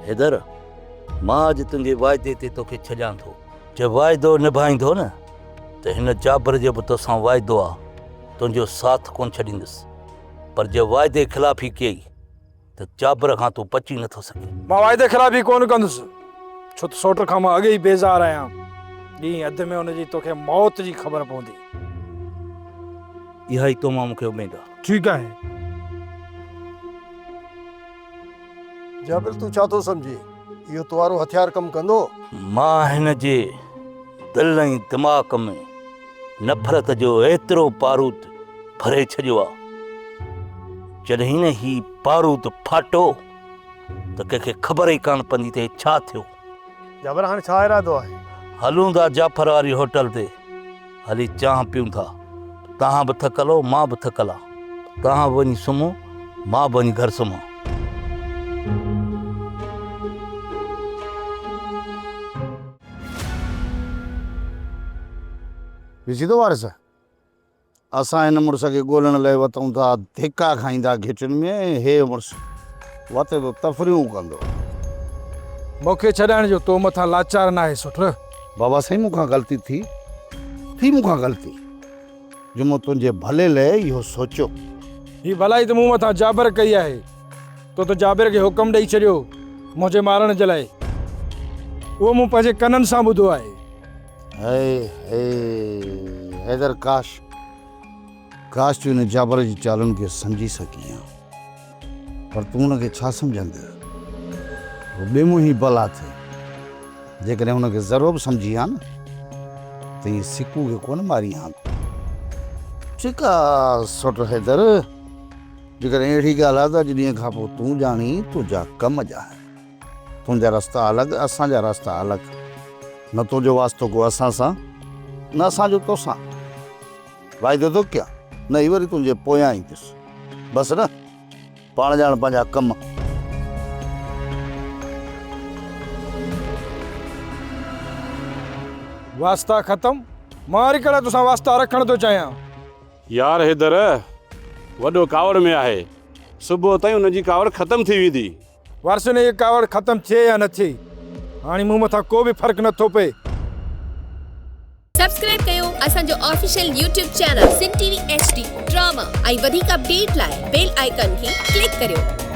हैदर मां अॼु तुंहिंजे वाइदे ते तोखे छॾियां थो। जे वाइदो निभाईंदो न त हिन जाबर जो बि तोसां वाइदो आहे, तुंहिंजो साथ कोन छॾींदुसि। पर जे वाइदे ख़िलाफ़ी कई त जाबर खां तूं बची नथो सघे। मां वाइदे ख़िलाफ़ी कोन कंदुसि, छो त सोट खां मां अॻे ई बेज़ार आहियां। ॾींहुं अध में हुनजी तोखे मौत जी ख़बर पवंदी। इहा ई तो मां मूंखे उमेद आहे। ठीकु आहे। जाबिर तूं छा थो सम्झी? इहो तुवारो हथियार कमु कंदो? मां हिन जे दिल ऐं दिमाग़ में नफ़रत जो एतिरो बारूद भरे छॾियो आहे, जॾहिं न ही बारूद फाटो त कंहिंखे ख़बर ई कान पवंदी त छा थियो। जाबिर हाणे छा इरादो आहे? हलूं था जाफर वारी होटल ते, हली चांहि पियूं था। तव्हां बि थकल हो, मां बि थकल आहे। तव्हां बि वञी सुम्हो, मां बि वञी घर सुम्हां। ॾिसी थो वारिस, असां हिन मुड़ुस खे ॻोल्हण लाइ वतूं था, धिका खाईंदा किचन में। हे मुड़ुस वते तो तफ़रियूं कंदो। मूंखे छॾाइण जो तो मथां लाचार न आहे सुठ। बाबा साईं मूंखां ग़लती थी मूंखां ग़लती, जो मूं तुंहिंजे भले लाइ इहो सोचियो। ही भलाई त मूं मथां जाबिर कई आहे। तो त जाबिर खे हुकुम ॾेई छॾियो मुंहिंजे मारण जे लाइ। उहो मूं पंहिंजे कननि सां ॿुधो आहे। हैदर काश तूं हिन जाबर जी चालुनि खे सम्झी सघी आहे, पर तूं हुनखे छा सम्झंदे? ॿिए ई भला थिए। जेकॾहिं हुनखे ज़रो बि सम्झी हा न त हीअ सिकू खे कोन मारी हा। ठीकु आहे सुठ हैदर, जेकॾहिं अहिड़ी ॻाल्हि आहे त अॼु ॾींहं खां पोइ तूं ॼाणी तुंहिंजा कम ॼाण। तुंहिंजा रस्ता अलॻि, असांजा रस्ता अलॻि। न तुंहिंजो वास्तो को असां सां, न असांजो तोसां। वाइदो थो कयां, न ही वरी तुंहिंजे पोयां ईंदुसि। बसि न, पाण ॼाण पंहिंजा कम। वास्ता ख़तम? मां वरी कहिड़ा तोसां वास्ता रखण थो चाहियां? यार हैदर वॾो कावड़ में आहे, सुबुह ताईं हुनजी कावड़ ख़तम थी वेंदी। वारस ने ये कावड़ ख़तम थिए या न थिए, हाणे मूं मथां को बि फ़र्क़ु नथो पए। सब्सक्राइब कयो असांजो official YouTube channel Sindh TV HD drama ऐं वधीक अपडेट लाइ बेल आइकन खे क्लिक करियो।